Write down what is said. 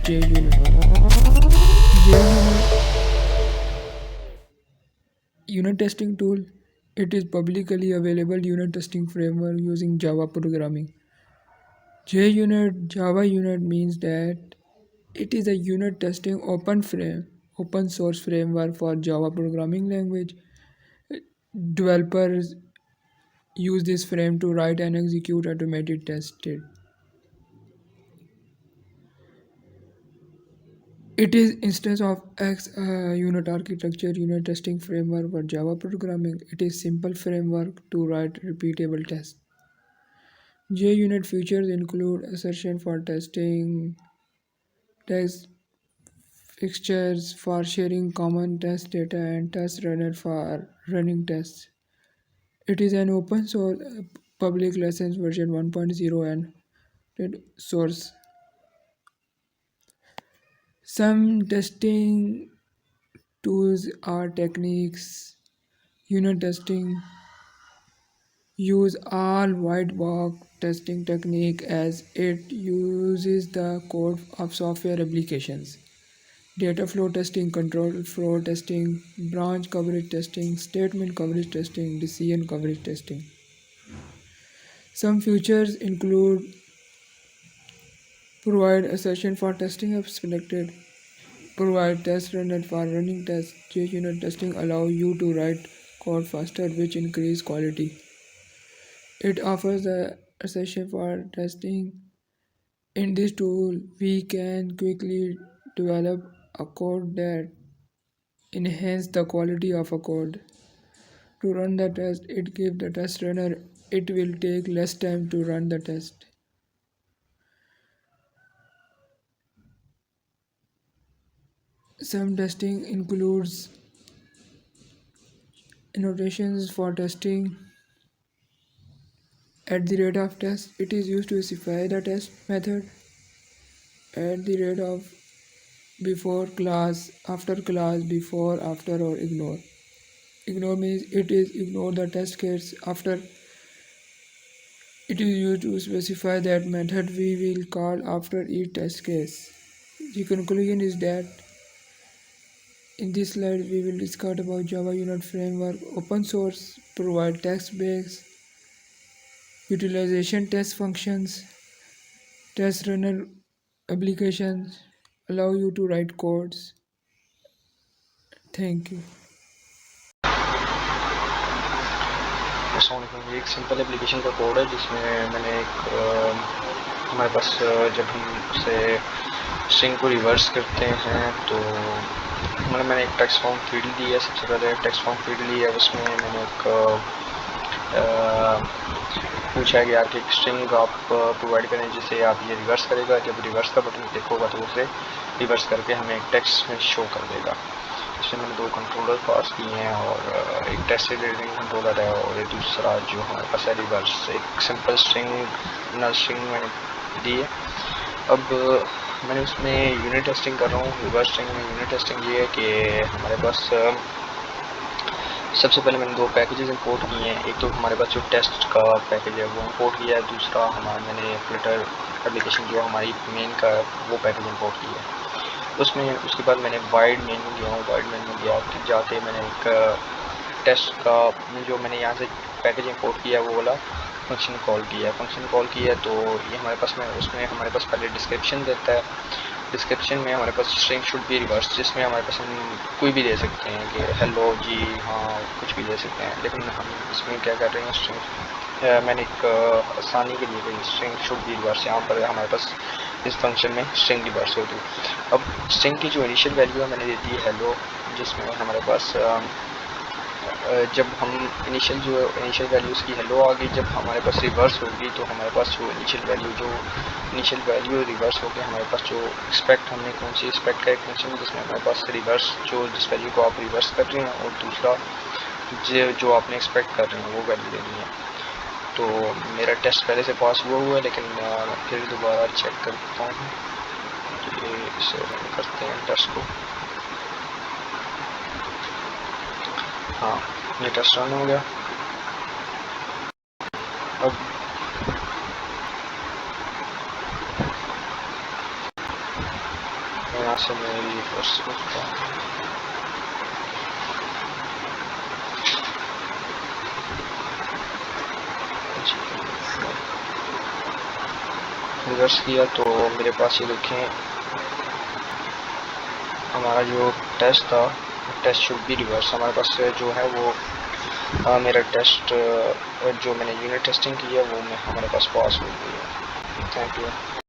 JUnit. Unit testing tool. It is publicly available unit testing framework using Java programming. JUnit Java unit means that it is a unit testing open source framework for Java programming language. Developers use this frame to write and execute automated tested. It is instance of X unit architecture unit testing framework for Java programming. It is simple framework to write repeatable tests. JUnit features include assertion for testing, test fixtures for sharing common test data, and test runner for running tests. It is an open source public license version 1.0 and source. Some testing tools or techniques. Unit testing use all white box testing technique as it uses the code of software applications. Data flow testing, control flow testing, branch coverage testing, statement coverage testing, decision coverage testing. Some features include provide assertion for testing if selected, provide test runner for running tests. JUnit testing allow you to write code faster, which increase quality. It offers the assertion for testing. In this tool, we can quickly develop a code that enhance the quality of a code. To run the test, it gives the test runner it will take less time to run the test. Some testing includes annotations for testing. At the rate of test, it is used to specify the test method. At the rate of before class, after class, before, after, or ignore. Ignore means it is ignore the test case after. It is used to specify that method we will call after each test case. The conclusion is that in this slide we will discuss about Java Unit Framework, open source, provide text-based utilization test functions, test runner applications, allow you to write codes. Thank you. ये एक simple application का code है जिसमें मैंने एक हमारे पास जब हम उसे स्ट्रिंग को रिवर्स करते हैं तो मैंने एक टेक्स्ट फॉर्म फील्ड दी है। सबसे पहले टेक्स्ट फॉर्म फील्ड ली है, उसमें मैंने एक पूछा गया कि एक स्ट्रिंग आप प्रोवाइड करें जिसे आप ये रिवर्स करेगा। जब रिवर्स का बटन क्लिक होगा तो उसे रिवर्स करके हमें एक टेक्स्ट में शो कर देगा। इसमें मैंने दो कंट्रोलर पास किए हैं और एक टेस्ट रीडिंग कंट्रोलर है और एक दूसरा जो हमारे पास है रिवर्स। एक सिंपल स्ट्रिंग नल स्ट्रिंग मैंने दी है। अब मैंने उसमें यूनिट टेस्टिंग कर रहा हूँ। रिवर्स स्ट्रिंग में यूनिट टेस्टिंग ये है कि हमारे पास सबसे पहले मैंने दो पैकेजेस इंपोर्ट किए हैं। एक तो हमारे पास जो टेस्ट का पैकेज है वो इंपोर्ट किया है, दूसरा मैंने फिल्टर एप्लीकेशन जो हमारी मेन का वो पैकेज इंपोर्ट किया है। उसमें उसके बाद मैंने वाइड मेन में गया हूँ। वाइड मेन में गया जाके मैंने एक टेस्ट का जो मैंने यहाँ से पैकेज इंपोर्ट किया है वो वाला फंक्शन कॉल किया है। फंक्शन कॉल किया है तो ये हमारे पास में उसमें हमारे पास पहले डिस्क्रिप्शन देता है। डिस्क्रिप्शन में हमारे पास स्ट्रिंग शुड बी रिवर्स, जिसमें हमारे पास हम कोई भी दे सकते हैं कि हेलो जी, हाँ कुछ भी दे सकते हैं। लेकिन हम इसमें क्या कर रहे हैं, स्ट्रिंग मैंने एक आसानी के लिए स्ट्रिंग शुड बी रिवर्स यहाँ पर हमारे पास इस फंक्शन में स्ट्रिंग रिवर्स होती है। अब स्ट्रिंग की जो इनिशियल वैल्यू है मैंने दे दी है हेलो, जिसमें हमारे पास जब हम इनिशियल वैल्यू उसकी हेलो आ गई, जब हमारे पास रिवर्स होगी तो हमारे पास जो इनिशियल वैल्यू रिवर्स होगी हमारे पास जो एक्सपेक्ट हमने कौन सी एक्सपेक्ट का एक फंक्शन जिसमें हमारे पास रिवर्स जिस वैल्यू को आप रिवर्स कर रहे हैं और दूसरा जो आपने एक्सपेक्ट कर रहे हैं वो वैल्यू देनी है। तो मेरा टेस्ट पहले से पास हुआ है, लेकिन फिर दोबारा चेक करता हूँ कि इसे रन करते हैं टेस्ट को। हाँ, ये टेस्ट रन हो गया। अब यहाँ से मैं रिवर्स करता हूँ। रिवर्स किया तो मेरे पास ये देखें हमारा जो टेस्ट था, टेस्ट शुड बी रिवर्स। हमारे पास जो है वो मेरा टेस्ट जो मैंने यूनिट टेस्टिंग की है वो हमारे पास पास हो गई है। Thank you.